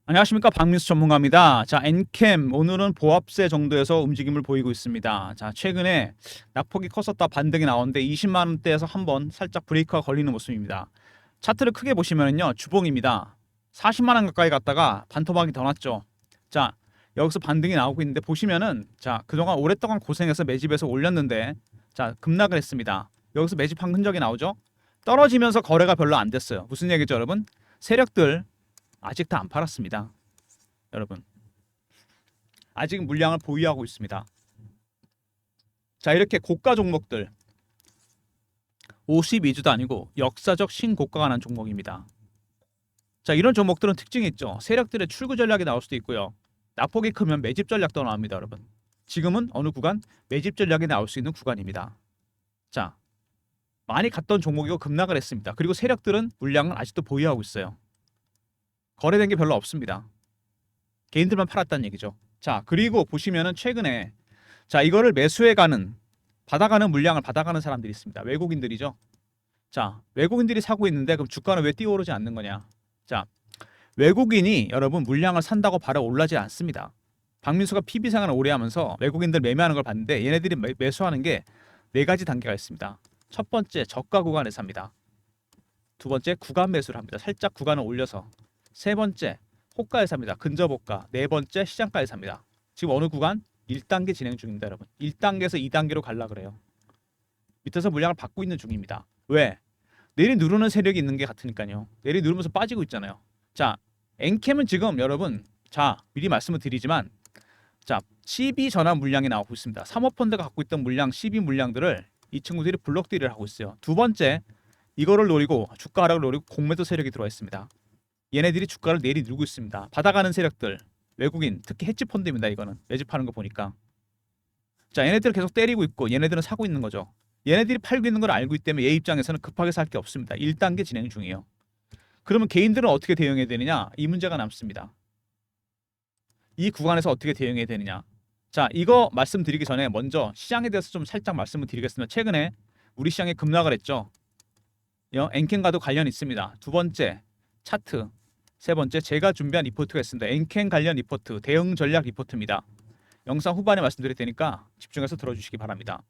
안녕하십니까, 박민수 전문가입니다. 자, 엔캠 오늘은 보합세 정도에서 움직임을 보이고 있습니다. 자, 최근에 낙폭이 컸었다 반등이 나오는데 20만 원대에서 한번 살짝 브레이크가 걸리는 모습입니다. 차트를 크게 보시면요, 주봉입니다. 40만 원 가까이 갔다가 반토막이 더 났죠. 자, 여기서 반등이 나오고 있는데 보시면은, 자, 그동안 오랫동안 고생해서 매집해서 올렸는데, 자, 급락을 했습니다. 여기서 매집한 흔적이 나오죠. 떨어지면서 거래가 별로 안 됐어요. 무슨 얘기죠, 여러분? 세력들 아직 다 안 팔았습니다. 여러분, 아직 물량을 보유하고 있습니다. 자, 이렇게 고가 종목들 52주도 아니고 역사적 신고가가 난 종목입니다. 자, 이런 종목들은 특징이 있죠. 세력들의 출구 전략이 나올 수도 있고요. 낙폭이 크면 매집 전략도 나옵니다, 여러분. 지금은 어느 구간? 매집 전략이 나올 수 있는 구간입니다. 자, 많이 갔던 종목이고 급락을 했습니다. 그리고 세력들은 물량을 아직도 보유하고 있어요. 거래된 게 별로 없습니다. 개인들만 팔았다는 얘기죠. 자, 그리고 보시면은 최근에, 자, 이거를 매수해 가는, 받아가는 물량을 받아가는 사람들이 있습니다. 외국인들이죠. 자, 외국인들이 사고 있는데 그럼 주가는 왜 뛰어오르지 않는 거냐? 자, 외국인이 여러분 물량을 산다고 바로 올라지 않습니다. 박민수가 PB 생활을 오래 하면서 외국인들 매매하는 걸 봤는데 얘네들이 매수하는 게 네 가지 단계가 있습니다. 첫 번째, 저가 구간에 삽니다. 두 번째, 구간 매수를 합니다. 살짝 구간을 올려서. 세 번째, 호가에 삽니다. 근접호가. 네 번째, 시장가에 삽니다. 지금 어느 구간? 1단계 진행 중입니다, 여러분. 1단계에서 2단계로 갈라 그래요. 밑에서 물량을 받고 있는 중입니다. 왜? 내리 누르는 세력이 있는 게 같으니까요. 내리 누르면서 빠지고 있잖아요. 자, 엔캠은 지금 여러분, 자, 미리 말씀을 드리지만, 자, CB 전환 물량이 나오고 있습니다. 사모펀드가 갖고 있던 물량, CB 물량들을 이 친구들이 블록딜을 하고 있어요. 두 번째, 이거를 노리고 주가 하락을 노리고 공매도 세력이 들어와 있습니다. 얘네들이 주가를 내리누르고 있습니다. 받아가는 세력들, 외국인, 특히 헤지펀드입니다. 이거는 매집하는 거 보니까. 자, 얘네들 계속 때리고 있고 얘네들은 사고 있는 거죠. 얘네들이 팔고 있는 걸 알고 있기 때문에 얘 입장에서는 급하게 살 게 없습니다. 1단계 진행 중이에요. 그러면 개인들은 어떻게 대응해야 되느냐? 이 문제가 남습니다. 이 구간에서 어떻게 대응해야 되느냐? 자, 이거 말씀드리기 전에 먼저 시장에 대해서 좀 살짝 말씀을 드리겠습니다. 최근에 우리 시장에 급락을 했죠. 엔캠과도 관련이 있습니다. 두 번째, 차트. 세 번째, 제가 준비한 리포트가 있습니다. 엔캠 관련 리포트, 대응 전략 리포트입니다. 영상 후반에 말씀드릴 테니까 집중해서 들어주시기 바랍니다.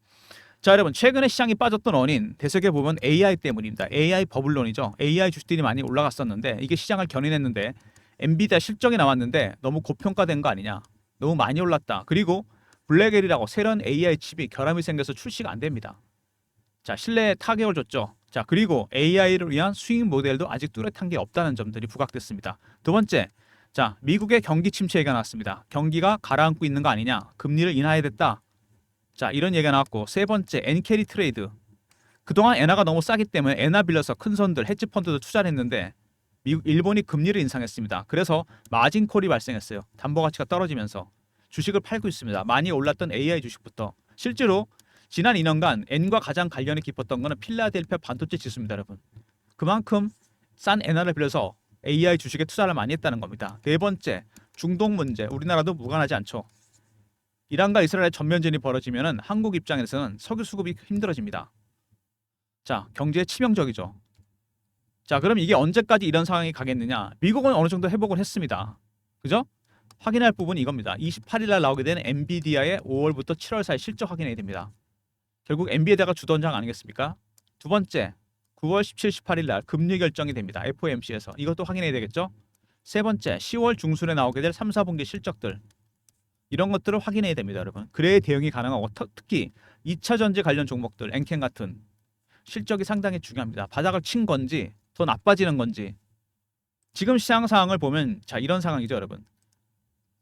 자, 여러분, 최근에 시장이 빠졌던 원인 대세계 보면 AI 때문입니다. AI 버블론이죠. AI 주식들이 많이 올라갔었는데 이게 시장을 견인했는데 엔비디아 실적이 나왔는데 너무 고평가된 거 아니냐. 너무 많이 올랐다. 그리고 블랙엘이라고 새로운 AI 칩이 결함이 생겨서 출시가 안 됩니다. 자, 신뢰에 타격을 줬죠. 자, 그리고 AI를 위한 수익 모델도 아직 뚜렷한 게 없다는 점들이 부각됐습니다. 두 번째, 자, 미국의 경기 침체 얘기가 나왔습니다. 경기가 가라앉고 있는 거 아니냐, 금리를 인하해야 됐다. 자, 이런 얘기가 나왔고, 세 번째, 엔캐리 트레이드. 그동안 엔화가 너무 싸기 때문에 엔화 빌려서 큰 손들, 헤지펀드도 투자를 했는데 일본이 금리를 인상했습니다. 그래서 마진콜이 발생했어요. 담보 가치가 떨어지면서 주식을 팔고 있습니다. 많이 올랐던 AI 주식부터. 실제로 지난 2년간 엔과 가장 관련이 깊었던 것은 필라델피아 반도체 지수입니다, 여러분. 그만큼 싼 엔화를 빌려서 AI 주식에 투자를 많이 했다는 겁니다. 네 번째, 중동 문제. 우리나라도 무관하지 않죠. 이란과 이스라엘의 전면전이 벌어지면 한국 입장에서는 석유 수급이 힘들어집니다. 자, 경제에 치명적이죠. 자, 그럼 이게 언제까지 이런 상황이 가겠느냐? 미국은 어느 정도 회복을 했습니다. 그죠? 확인할 부분이 이겁니다. 28일 날 나오게 되는 엔비디아의 5월부터 7월 사이 실적 확인해야 됩니다. 결국 엔비디아가 주도장 아니겠습니까? 두 번째, 9월 17, 18일 날 금리 결정이 됩니다. FOMC에서. 이것도 확인해야 되겠죠? 세 번째, 10월 중순에 나오게 될 3, 4분기 실적들. 이런 것들을 확인해야 됩니다, 여러분. 그래야 대응이 가능하고 특히 2차 전지 관련 종목들, 엔캠 같은 실적이 상당히 중요합니다. 바닥을 친 건지 더 나빠지는 건지. 지금 시장 상황을 보면 자, 이런 상황이죠, 여러분.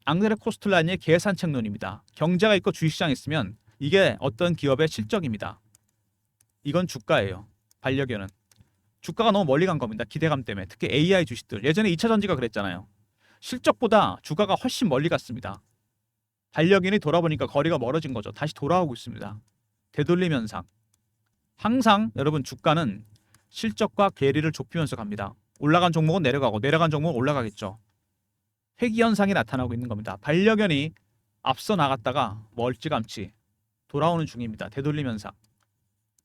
앙드레 코스틀라니의 계산책론입니다. 경제가 있고 주식시장이 있으면 이게 어떤 기업의 실적입니다. 이건 주가예요. 반려견은. 주가가 너무 멀리 간 겁니다. 기대감 때문에. 특히 AI 주식들. 예전에 2차 전지가 그랬잖아요. 실적보다 주가가 훨씬 멀리 갔습니다. 반려견이 돌아보니까 거리가 멀어진 거죠. 다시 돌아오고 있습니다. 되돌림 현상. 항상 여러분 주가는 실적과 괴리를 좁히면서 갑니다. 올라간 종목은 내려가고 내려간 종목은 올라가겠죠. 회귀 현상이 나타나고 있는 겁니다. 반려견이 앞서 나갔다가 멀찌감치 돌아오는 중입니다. 되돌림 현상.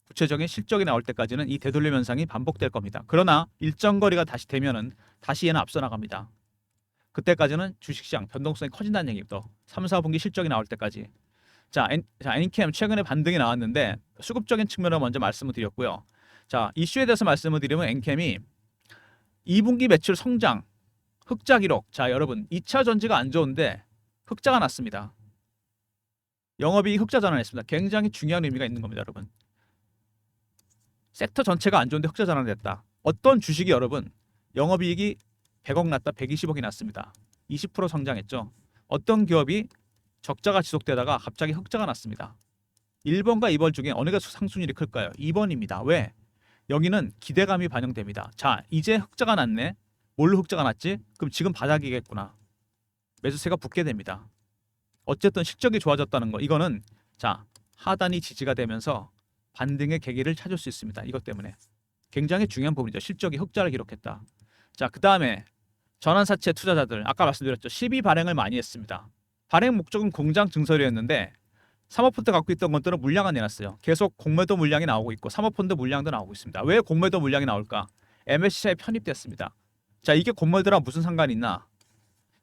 구체적인 실적이 나올 때까지는 이 되돌림 현상이 반복될 겁니다. 그러나 일정 거리가 다시 되면은 다시 얘는 앞서 나갑니다. 그때까지는 주식시장 변동성이 커진다는 얘기부터 3, 4분기 실적이 나올 때까지. 자, 엔캠 최근에 반등이 나왔는데 수급적인 측면으로 먼저 말씀을 드렸고요. 자, 이슈에 대해서 말씀을 드리면 엔캠이 2분기 매출 성장 흑자 기록. 자, 여러분 2차 전지가 안 좋은데 흑자가 났습니다. 영업이익 흑자 전환했습니다. 굉장히 중요한 의미가 있는 겁니다, 여러분. 섹터 전체가 안 좋은데 흑자 전환됐다. 어떤 주식이 여러분 영업이익이 100억 났다, 120억이 났습니다. 20% 성장했죠. 어떤 기업이 적자가 지속되다가 갑자기 흑자가 났습니다. 1번과 2번 중에 어느 게 상승률이 클까요? 2번입니다. 왜? 여기는 기대감이 반영됩니다. 자, 이제 흑자가 났네. 뭘로 흑자가 났지? 그럼 지금 바닥이겠구나. 매수세가 붙게 됩니다. 어쨌든 실적이 좋아졌다는 거. 이거는 자, 하단이 지지가 되면서 반등의 계기를 찾을 수 있습니다. 이것 때문에 굉장히 중요한 부분이죠. 실적이 흑자를 기록했다. 자, 그 다음에 전환사채 투자자들 아까 말씀드렸죠. 12 발행을 많이 했습니다. 발행 목적은 공장 증설이었는데 사모펀드 갖고 있던 것들은 물량 안 내놨어요. 계속 공매도 물량이 나오고 있고 사모펀드 물량도 나오고 있습니다. 왜 공매도 물량이 나올까? MSCI에 편입됐습니다. 자, 이게 공매도랑 무슨 상관이 있나?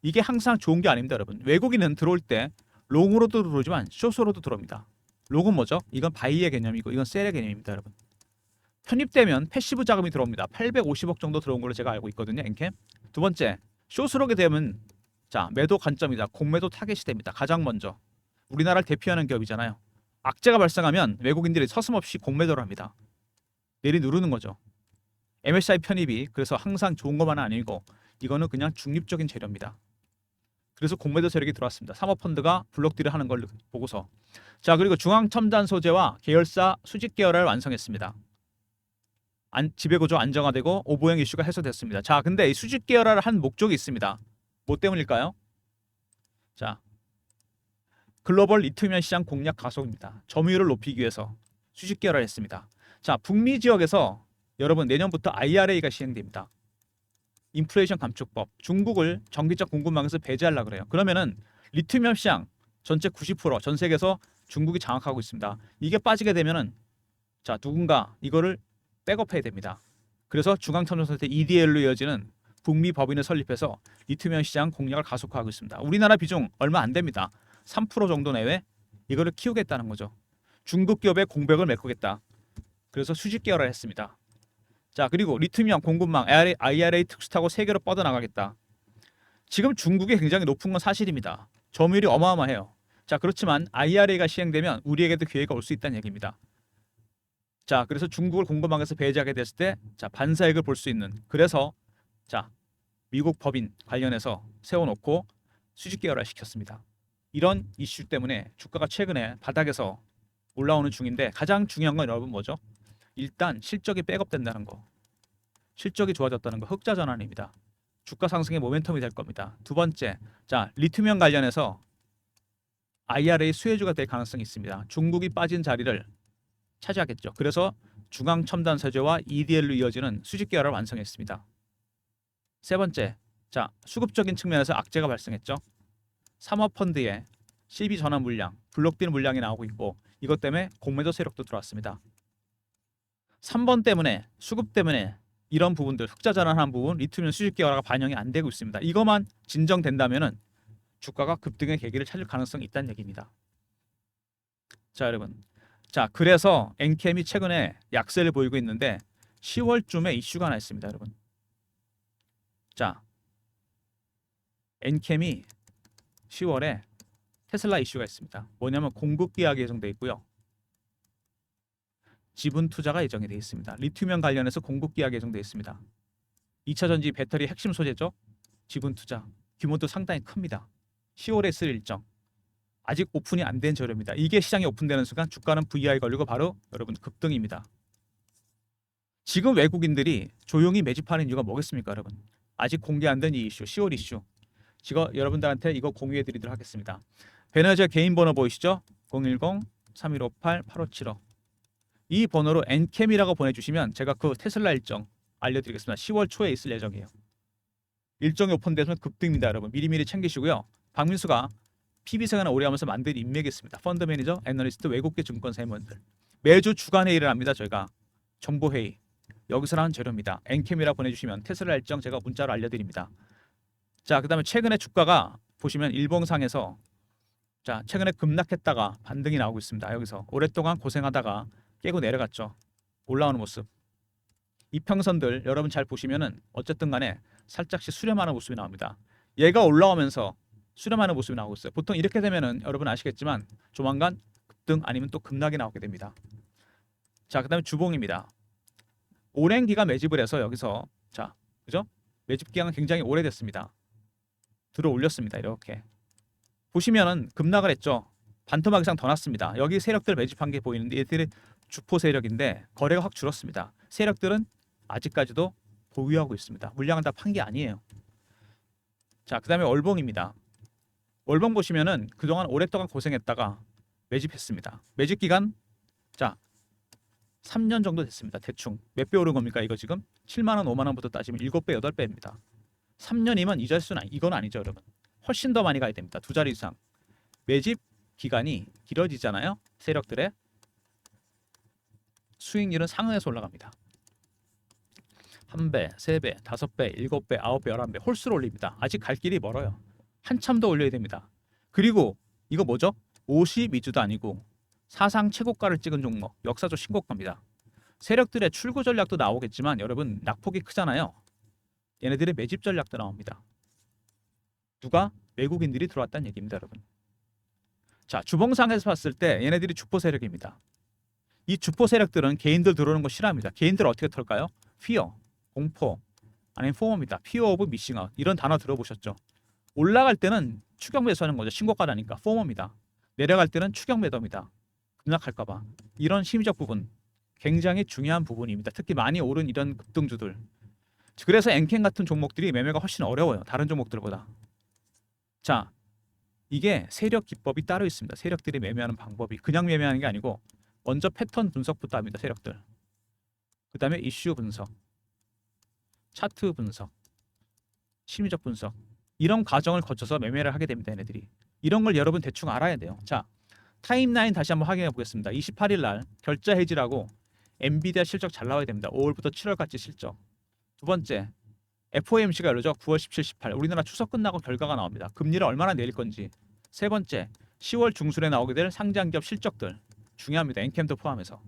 이게 항상 좋은 게 아닙니다, 여러분. 외국인은 들어올 때 롱으로도 들어오지만 숏으로도 들어옵니다. 롱은 뭐죠? 이건 바이의 개념이고 이건 셀의 개념입니다, 여러분. 편입되면 패시브 자금이 들어옵니다. 850억 정도 들어온 걸로 제가 알고 있거든요, 엔캠. 두 번째, 숏으로게 되면 자, 매도 관점이다. 공매도 타겟이 됩니다. 가장 먼저. 우리나라를 대표하는 기업이잖아요. 악재가 발생하면 외국인들이 서슴없이 공매도를 합니다. 내리누르는 거죠. MSCI 편입이 그래서 항상 좋은 것만은 아니고 이거는 그냥 중립적인 재료입니다. 그래서 공매도 세력이 들어왔습니다. 사모펀드가 블록딜을 하는 걸 보고서. 자, 그리고 중앙첨단 소재와 계열사 수직 계열화를 완성했습니다. 지배구조 안정화되고 오보형 이슈가 해소됐습니다. 자, 근데 이 수직 계열화를 한 목적이 있습니다. 뭐 때문일까요? 자, 글로벌 리튬이온 시장 공략 가속입니다. 점유율을 높이기 위해서 수직 계열화를 했습니다. 자, 북미 지역에서 여러분 내년부터 IRA가 시행됩니다. 인플레이션 감축법. 중국을 전기적 공급망에서 배제하려고 그래요. 그러면은 리튬이온 시장 전체 90%전 세계에서 중국이 장악하고 있습니다. 이게 빠지게 되면은 자, 누군가 이거를 백업해야 됩니다. 그래서 중앙첨단소재 EDL로 이어지는 북미 법인을 설립해서 리튬이온 시장 공략을 가속화하고 있습니다. 우리나라 비중 얼마 안 됩니다. 3% 정도 내외 이거를 키우겠다는 거죠. 중국 기업의 공백을 메꾸겠다. 그래서 수직 계열화를 했습니다. 자, 그리고 리튬이온 공급망 IRA 특수 타고 세계로 뻗어나가겠다. 지금 중국이 굉장히 높은 건 사실입니다. 점유율이 어마어마해요. 자, 그렇지만 IRA가 시행되면 우리에게도 기회가 올 수 있다는 얘기입니다. 자, 그래서 중국을 공급망에서 배제하게 됐을 때 자, 반사익을 볼 수 있는 그래서 자, 미국 법인 관련해서 세워놓고 수직 계열화 시켰습니다. 이런 이슈 때문에 주가가 최근에 바닥에서 올라오는 중인데 가장 중요한 건 여러분 뭐죠? 일단 실적이 백업된다는 거. 실적이 좋아졌다는 거. 흑자 전환입니다. 주가 상승의 모멘텀이 될 겁니다. 두 번째, 자, 리튬이온 관련해서 IRA 수혜주가 될 가능성이 있습니다. 중국이 빠진 자리를 차지하겠죠. 그래서 중앙첨단 소재와 EDL로 이어지는 수직 계열화를 완성했습니다. 세 번째, 자, 수급적인 측면에서 악재가 발생했죠. 사모펀드에 CB 전환 물량, 블록딜 물량이 나오고 있고 이것 때문에 공매도 세력도 들어왔습니다. 3번 때문에 수급 때문에 이런 부분들 흑자 전환한 부분 리튬이온 수직 계열화가 반영이 안 되고 있습니다. 이것만 진정된다면은 주가가 급등의 계기를 찾을 가능성이 있다는 얘기입니다. 자, 여러분. 자, 그래서 엔캠이 최근에 약세를 보이고 있는데 10월쯤에 이슈가 하나 있습니다, 여러분. 자, 엔캠이 10월에 테슬라 이슈가 있습니다. 뭐냐면 공급 계약이 예정돼 있고요. 지분 투자가 예정이 되어 있습니다. 리튬이온 관련해서 공급 계약이 예정돼 있습니다. 2차 전지 배터리 핵심 소재죠. 지분 투자 규모도 상당히 큽니다. 10월에 쓸 일정. 아직 오픈이 안 된 재료입니다. 이게 시장이 오픈되는 순간 주가는 VI 걸리고 바로 여러분 급등입니다. 지금 외국인들이 조용히 매집하는 이유가 뭐겠습니까, 여러분? 아직 공개 안 된 이 이슈, 10월 이슈. 제가 여러분들한테 이거 공유해 드리도록 하겠습니다. 베너제 개인 번호 보이시죠? 010-3158-8575. 이 번호로 엔캠이라고 보내주시면 제가 그 테슬라 일정 알려드리겠습니다. 10월 초에 있을 예정이에요. 일정이 오픈되면 급등입니다, 여러분. 미리미리 챙기시고요. 박민수가 PB생활을 오래 하면서 만든 인맥이 있습니다. 펀드 매니저, 애널리스트, 외국계 증권사 임원들. 매주 주간 회의를 합니다. 저희가 정보 회의. 여기서 하는 재료입니다. 엔캠이라 보내주시면 테슬라 일정 제가 문자로 알려드립니다. 자, 그다음에 최근에 주가가 보시면 일봉상에서 자, 최근에 급락했다가 반등이 나오고 있습니다. 여기서 오랫동안 고생하다가 깨고 내려갔죠. 올라오는 모습. 이평선들 여러분 잘 보시면은 어쨌든 간에 살짝씩 수렴하는 모습이 나옵니다. 얘가 올라오면서 수렴하는 모습이 나오고 있어요. 보통 이렇게 되면은 여러분 아시겠지만 조만간 급등 아니면 또 급락이 나오게 됩니다. 자, 그다음에 주봉입니다. 오랜 기간 매집을 해서 여기서 자, 그죠? 매집 기간은 굉장히 오래됐습니다. 들어 올렸습니다. 이렇게 보시면은 급락을 했죠. 반토막 이상 더 났습니다. 여기 세력들 매집한 게 보이는데 얘들이 주포 세력인데 거래가 확 줄었습니다. 세력들은 아직까지도 보유하고 있습니다. 물량은 다 판 게 아니에요. 자, 그다음에 월봉입니다. 월봉 보시면은 그동안 오랫동안 고생했다가 매집했습니다. 매집 기간 자 3년 정도 됐습니다. 대충 몇 배 오른 겁니까? 이거 지금 7만 원, 5만 원부터 따지면 7배, 8배입니다. 3년이면 이 자릿수는 이건 아니죠, 여러분. 훨씬 더 많이 가야 됩니다. 두 자리 이상. 매집 기간이 길어지잖아요. 세력들의 수익률은 상응해서 올라갑니다. 1배, 3배, 5배, 7배, 9배, 11배 홀수로 올립니다. 아직 갈 길이 멀어요. 한참 더 올려야 됩니다. 그리고 이거 뭐죠? 52주도 아니고 사상 최고가를 찍은 종목, 역사적 신고가입니다. 세력들의 출구 전략도 나오겠지만 여러분 낙폭이 크잖아요. 얘네들의 매집 전략도 나옵니다. 누가? 외국인들이 들어왔다는 얘기입니다, 여러분. 자, 주봉상에서 봤을 때 얘네들이 주포 세력입니다. 이 주포 세력들은 개인들 들어오는 거 싫어합니다. 개인들 어떻게 털까요? 피어, 공포, 아니면 포모입니다. 피어 오브 미싱 아웃 이런 단어 들어보셨죠? 올라갈 때는 추격 매수하는 거죠. 신고가라니까 포모입니다. 내려갈 때는 추격 매도입니다. 급락할까봐. 이런 심리적 부분 굉장히 중요한 부분입니다. 특히 많이 오른 이런 급등주들. 그래서 엔캔 같은 종목들이 매매가 훨씬 어려워요. 다른 종목들보다. 자, 이게 세력 기법이 따로 있습니다. 세력들이 매매하는 방법이 그냥 매매하는 게 아니고 먼저 패턴 분석부터 합니다. 세력들. 그 다음에 이슈 분석, 차트 분석, 심리적 분석 이런 과정을 거쳐서 매매를 하게 됩니다. 얘네들이. 이런 걸 여러분 대충 알아야 돼요. 자, 타임라인 다시 한번 확인해 보겠습니다. 28일 날 결자 해지라고 엔비디아 실적 잘 나와야 됩니다. 5월부터 7월까지 실적. 두 번째, FOMC가 열리죠. 9월 17, 18. 우리나라 추석 끝나고 결과가 나옵니다. 금리를 얼마나 내릴 건지. 세 번째, 10월 중순에 나오게 될 상장기업 실적들. 중요합니다. 엔캠도 포함해서.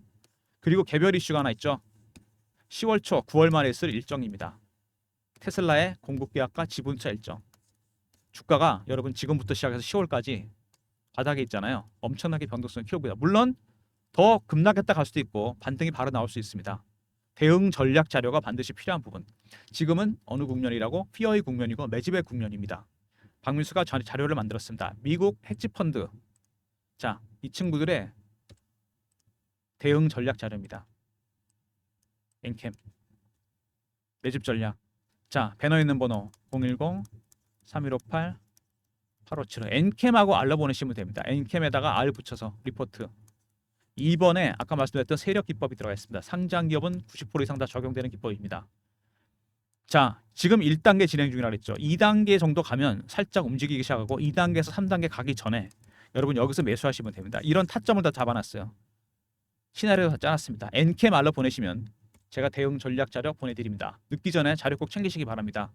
그리고 개별 이슈가 하나 있죠. 10월 초, 9월 말에 있을 일정입니다. 테슬라의 공급 계약과 지분차 일정. 주가가 여러분 지금부터 시작해서 10월까지 바닥에 있잖아요. 엄청나게 변동성을 키우고 있다. 물론 더 급락했다 갈 수도 있고 반등이 바로 나올 수 있습니다. 대응 전략 자료가 반드시 필요한 부분. 지금은 어느 국면이라고? 피어의 국면이고 매집의 국면입니다. 박민수가 자료를 만들었습니다. 미국 헤지 펀드. 자, 이 친구들의 대응 전략 자료입니다. 엔캠 매집 전략. 자, 배너 있는 번호 010-3158-8575. 엔캠하고 R로 보내시면 됩니다. 엔캠에다가 R 붙여서 리포트. 2번에 아까 말씀드렸던 세력 기법이 들어가 있습니다. 상장 기업은 90% 이상 다 적용되는 기법입니다. 자, 지금 1단계 진행 중이라 그랬죠. 2단계 정도 가면 살짝 움직이기 시작하고 2단계에서 3단계 가기 전에 여러분 여기서 매수하시면 됩니다. 이런 타점을 다 잡아놨어요. 시나리오 다 짜놨습니다. 엔캠 R로 보내시면 제가 대응 전략 자료 보내드립니다. 늦기 전에 자료 꼭 챙기시기 바랍니다.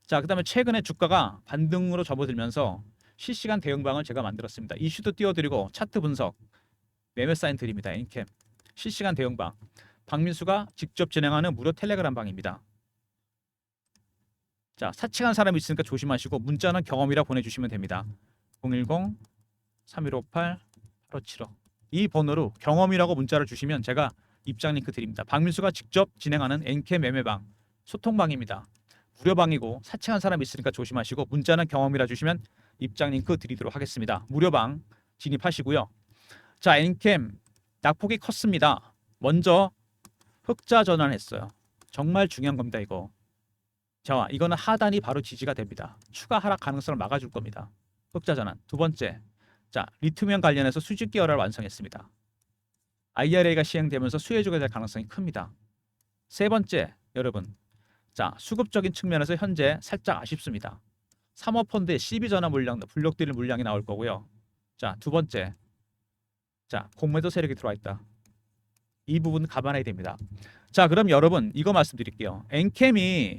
자, 그 다음에 최근에 주가가 반등으로 접어들면서 실시간 대응방을 제가 만들었습니다. 이슈도 띄워드리고 차트 분석, 매매 사인 드립니다. 엔캠 실시간 대응방. 박민수가 직접 진행하는 무료 텔레그램 방입니다. 자, 사칭한 사람이 있으니까 조심하시고 문자는 경험이라 보내주시면 됩니다. 010-3158-8575. 이 번호로 경험이라고 문자를 주시면 제가 입장 링크 드립니다. 박민수가 직접 진행하는 엔캠 매매방 소통방입니다. 무료방이고 사칭한 사람이 있으니까 조심하시고 문자는 경험이라 주시면 입장 링크 드리도록 하겠습니다. 무료방 진입하시고요. 자, 엔캠 낙폭이 컸습니다. 먼저 흑자 전환했어요. 정말 중요한 겁니다. 이거. 자, 이거는 하단이 바로 지지가 됩니다. 추가 하락 가능성을 막아줄 겁니다. 흑자 전환. 두 번째, 자, 리튬이온 관련해서 수직 계열을 완성했습니다. IRA가 시행되면서 수혜주가 될 가능성이 큽니다. 세 번째, 여러분, 자, 수급적인 측면에서 현재 살짝 아쉽습니다. 사모펀드의 CB 전환 물량, 블록딜 물량이 나올 거고요. 자, 두 번째, 자, 공매도 세력이 들어와 있다. 이 부분 감안해야 됩니다. 자, 그럼 여러분 이거 말씀드릴게요. 엔캠이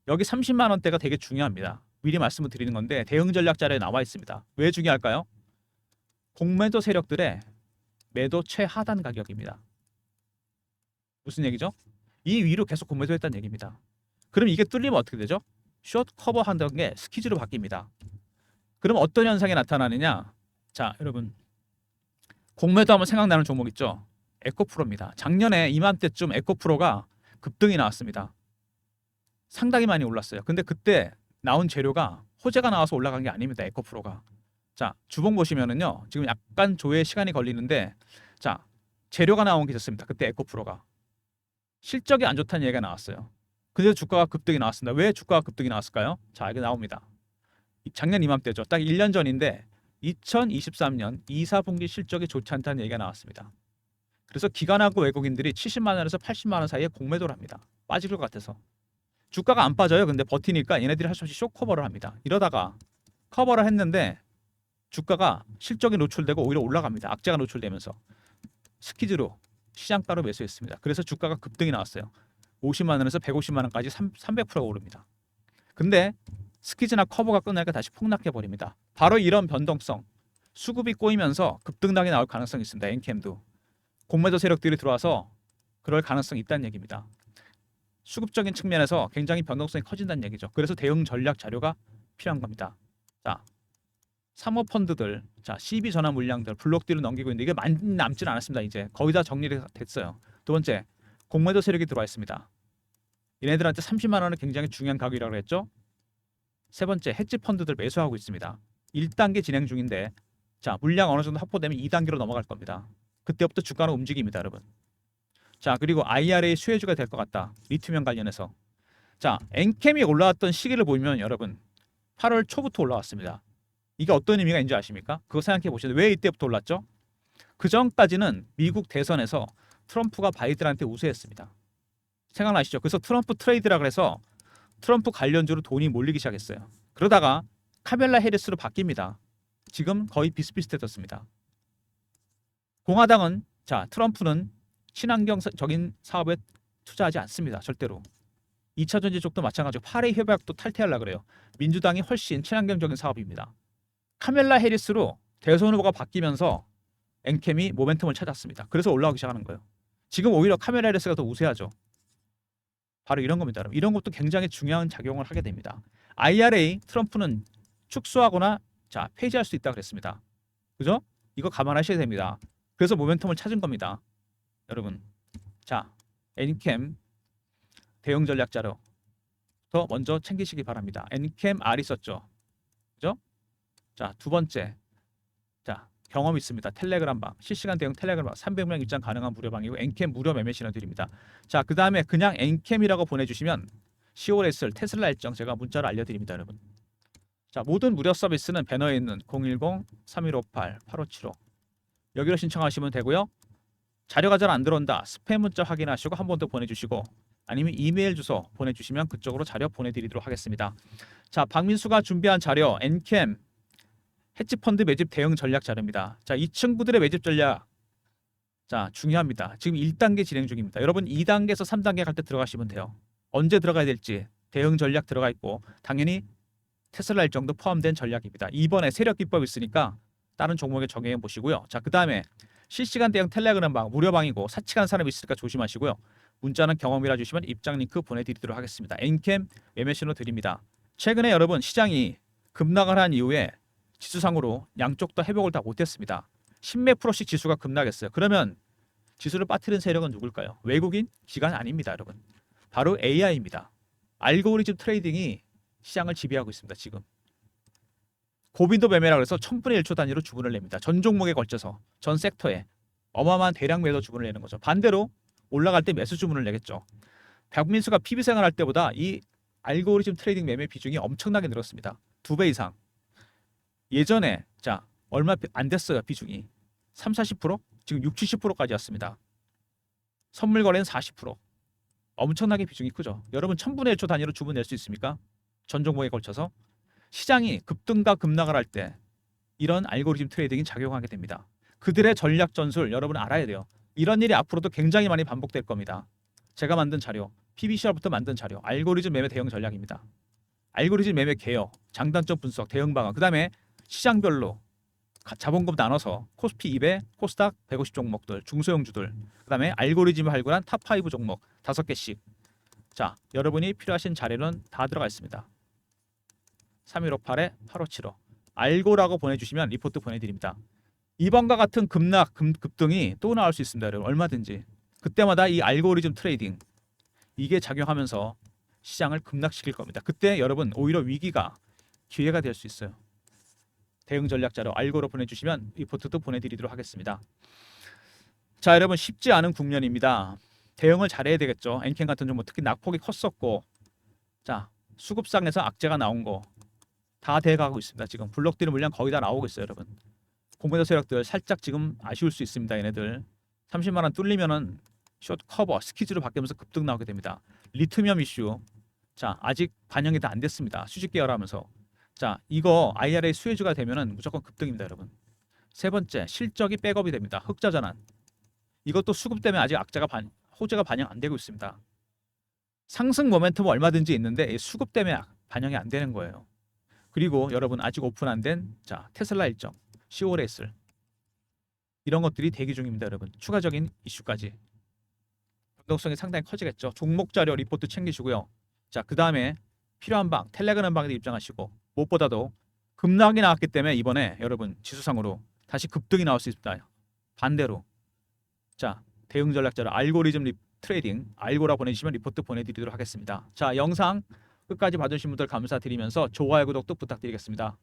여기 30만 원대가 되게 중요합니다. 미리 말씀을 드리는 건데 대응 전략 자료에 나와 있습니다. 왜 중요할까요? 공매도 세력들의 매도 최하단 가격입니다. 무슨 얘기죠? 이 위로 계속 공매도했다는 얘기입니다. 그럼 이게 뚫리면 어떻게 되죠? 숏 커버 한다는 게 스키즈로 바뀝니다. 그럼 어떤 현상이 나타나느냐? 자, 여러분 공매도 하면 생각나는 종목 있죠? 에코프로입니다. 작년에 이맘때쯤 에코프로가 급등이 나왔습니다. 상당히 많이 올랐어요. 근데 그때 나온 재료가 호재가 나와서 올라간 게 아닙니다. 에코프로가. 자, 주봉 보시면은요. 지금 약간 조회 시간이 걸리는데 자, 재료가 나온 게 있었습니다. 그때 에코프로가. 실적이 안 좋다는 얘기가 나왔어요. 그래서 주가가 급등이 나왔습니다. 왜 주가가 급등이 나왔을까요? 자, 이게 나옵니다. 작년 이맘때죠. 딱 1년 전인데 2023년 2, 4분기 실적이 좋지 않다는 얘기가 나왔습니다. 그래서 기관하고 외국인들이 70만 원에서 80만 원 사이에 공매도를 합니다. 빠질 것 같아서. 주가가 안 빠져요. 근데 버티니까 얘네들이 할 수 없이 숏 커버를 합니다. 이러다가 커버를 했는데 주가가 실적이 노출되고 오히려 올라갑니다. 악재가 노출되면서 스키즈로 시장가로 매수했습니다. 그래서 주가가 급등이 나왔어요. 50만 원에서 150만 원까지 300%가 오릅니다. 근데 스키즈나 커버가 끝나니까 다시 폭락해 버립니다. 바로 이런 변동성, 수급이 꼬이면서 급등락이 나올 가능성이 있습니다. 엔캠도 공매도 세력들이 들어와서 그럴 가능성이 있다는 얘기입니다. 수급적인 측면에서 굉장히 변동성이 커진다는 얘기죠. 그래서 대응 전략 자료가 필요한 겁니다. 자, 사모펀드들, 자 CB 전환 물량들, 블록들을 넘기고 있는데 이게 많이 남지는 않았습니다. 이제 거의 다 정리가 됐어요. 두 번째, 공매도 세력이 들어와 있습니다. 얘네들한테 30만 원은 굉장히 중요한 가격이라고 했죠. 세 번째, 헤지 펀드들 매수하고 있습니다. 1단계 진행 중인데 자 물량 어느 정도 확보되면 2단계로 넘어갈 겁니다. 그때부터 주가는 움직입니다, 여러분. 자, 그리고 IRA 수혜주가 될 것 같다. 리튬형 관련해서. 자, 엔캠이 올라왔던 시기를 보면 여러분 8월 초부터 올라왔습니다. 이게 어떤 의미가 있는지 아십니까? 그거 생각해 보시죠. 왜 이때부터 올랐죠? 그 전까지는 미국 대선에서 트럼프가 바이든한테 우세했습니다. 생각나시죠? 그래서 트럼프 트레이드라 그래서 트럼프 관련주로 돈이 몰리기 시작했어요. 그러다가 카멜라 해리스로 바뀝니다. 지금 거의 비슷비슷해졌습니다. 공화당은 자 트럼프는 친환경적인 사업에 투자하지 않습니다. 절대로. 2차 전지 쪽도 마찬가지고 파리 협약도 탈퇴하려고 그래요. 민주당이 훨씬 친환경적인 사업입니다. 카멜라 해리스로 대선 후보가 바뀌면서 엔캠이 모멘텀을 찾았습니다. 그래서 올라오기 시작하는 거예요. 지금 오히려 카멜라 해리스가 더 우세하죠. 바로 이런 겁니다. 여러분. 이런 것도 굉장히 중요한 작용을 하게 됩니다. IRA 트럼프는 축소하거나 자 폐지할 수 있다 그랬습니다. 그죠? 이거 감안하셔야 됩니다. 그래서 모멘텀을 찾은 겁니다. 여러분. 자, 엔캠 대응 전략 자료부터 먼저 챙기시기 바랍니다. 엔캠 R 있었죠. 그죠? 자, 두 번째. 자, 경험 있습니다. 텔레그램 방. 실시간 대응 텔레그램 방. 300명 입장 가능한 무료 방이고 엔캠 무료 매매 신호 드립니다. 자, 그다음에 그냥 엔캠이라고 보내 주시면 10월에 있을 테슬라 일정 제가 문자로 알려 드립니다, 여러분. 자, 모든 무료 서비스는 배너에 있는 010-3158-8575 여기로 신청하시면 되고요. 자료가 잘 안 들어온다. 스팸 문자 확인하시고 한 번 더 보내 주시고 아니면 이메일 주소 보내 주시면 그쪽으로 자료 보내 드리도록 하겠습니다. 자, 박민수가 준비한 자료 엔캠 헤지펀드 매집 대응 전략 자료입니다. 자, 이 친구들의 매집 전략 자 중요합니다. 지금 1단계 진행 중입니다. 여러분 2단계에서 3단계 갈 때 들어가시면 돼요. 언제 들어가야 될지 대응 전략 들어가 있고 당연히 테슬라 일정도 포함된 전략입니다. 이번에 세력 기법이 있으니까 다른 종목에 적용해 보시고요. 자, 그 다음에 실시간 대응 텔레그램 방 무료 방이고 사칭하는 사람이 있으니까 조심하시고요. 문자는 경험이라 주시면 입장 링크 보내드리도록 하겠습니다. 엔캠 매매 신호 드립니다. 최근에 여러분 시장이 급락을 한 이후에 지수상으로 양쪽 다 회복을 다 못했습니다. 10몇 프로씩 지수가 급락했어요. 그러면 지수를 빠뜨린 세력은 누굴까요? 외국인? 기관 아닙니다, 여러분. 바로 AI입니다. 알고리즘 트레이딩이 시장을 지배하고 있습니다. 지금. 고빈도 매매라 그래서 1000분의 1초 단위로 주문을 냅니다. 전 종목에 걸쳐서 전 섹터에 어마어마한 대량 매도 주문을 내는 거죠. 반대로 올라갈 때 매수 주문을 내겠죠. 박민수가 PB 생활할 때보다 이 알고리즘 트레이딩 매매 비중이 엄청나게 늘었습니다. 2배 이상. 예전에 자 얼마 안 됐어요. 비중이 3, 40%? 지금 6, 70%까지 왔습니다. 선물 거래는 40%. 엄청나게 비중이 크죠. 여러분 1000분의 1초 단위로 주문 낼 수 있습니까? 전 종목에 걸쳐서 시장이 급등과 급락을 할 때 이런 알고리즘 트레이딩이 작용하게 됩니다. 그들의 전략 전술 여러분 알아야 돼요. 이런 일이 앞으로도 굉장히 많이 반복될 겁니다. 제가 만든 자료, PBCR부터 만든 자료, 알고리즘 매매 대응 전략입니다. 알고리즘 매매 개요, 장단점 분석, 대응 방안, 그다음에 시장별로 자본금 나눠서 코스피 200, 코스닥 150 종목들, 중소형주들, 그다음에 알고리즘이 발굴한 탑5 종목 5개씩. 자, 여러분이 필요하신 자료는 다 들어가 있습니다. 3158-8575 알고라고 보내주시면 리포트 보내드립니다. 이번과 같은 급락, 급등이 또 나올 수 있습니다. 여러분 얼마든지. 그때마다 이 알고리즘 트레이딩 이게 작용하면서 시장을 급락시킬 겁니다. 그때 여러분 오히려 위기가 기회가 될 수 있어요. 대응 전략 자료 알고로 보내주시면 리포트도 보내드리도록 하겠습니다. 자, 여러분 쉽지 않은 국면입니다. 대응을 잘해야 되겠죠. 엔캔 같은 종목 특히 낙폭이 컸었고, 자 수급상에서 악재가 나온 거 다 돼가고 있습니다. 지금 블록들의 물량 거의 다 나오고 있어요, 여러분. 공매도 세력들 살짝 지금 아쉬울 수 있습니다. 얘네들 30만 원 뚫리면은 숏 커버 스키즈로 바뀌면서 급등 나오게 됩니다. 리튬이엄 이슈, 자 아직 반영이 다 안 됐습니다. 수직 계열하면서. 자 이거 IRA 수혜주가 되면은 무조건 급등입니다, 여러분. 세 번째 실적이 백업이 됩니다. 흑자 전환. 이것도 수급 때문에 아직 호재가 반영 안 되고 있습니다. 상승 모멘텀은 얼마든지 있는데 수급 때문에 반영이 안 되는 거예요. 그리고 여러분 아직 오픈 안 된 자 테슬라 일정 10월에 있을 이런 것들이 대기 중입니다, 여러분. 추가적인 이슈까지 변동성이 상당히 커지겠죠. 종목 자료 리포트 챙기시고요. 자 그다음에 필요한 방 텔레그램 방에도 입장하시고, 무엇보다도 급락이 나왔기 때문에 이번에 여러분 지수상으로 다시 급등이 나올 수 있습니다. 반대로 자 대응 전략 자료 알고리즘 트레이딩 알고라 보내주시면 리포트 보내드리도록 하겠습니다. 자 영상 끝까지 봐주신 분들 감사드리면서 좋아요 구독도 부탁드리겠습니다.